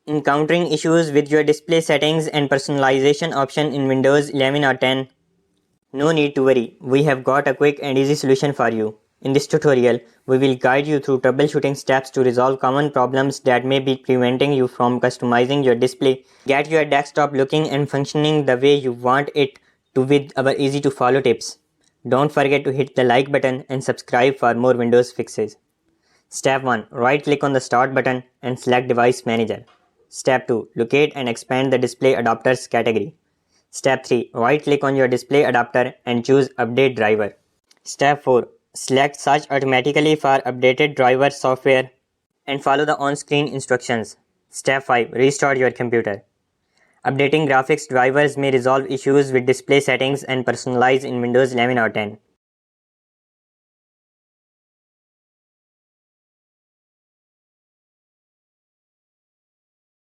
Encountering issues with your display settings and personalization option in Windows 11 or 10? No need to worry, we have got a quick and easy solution for you. In this tutorial, we will guide you through troubleshooting steps to resolve common problems that may be preventing you from customizing your display. Get your desktop looking and functioning the way you want it to with our easy to follow tips. Don't forget to hit the like button and subscribe for more Windows fixes. Step 1. Right click on the Start button and select Device Manager. Step 2. Locate and expand the display adapters category. Step 3. Right click on your display adapter and choose Update Driver. Step 4. Select Search automatically for updated driver software and follow the on-screen instructions. Step 5. Restart your computer. Updating graphics drivers may resolve issues with display settings and personalize in Windows 11 or 10.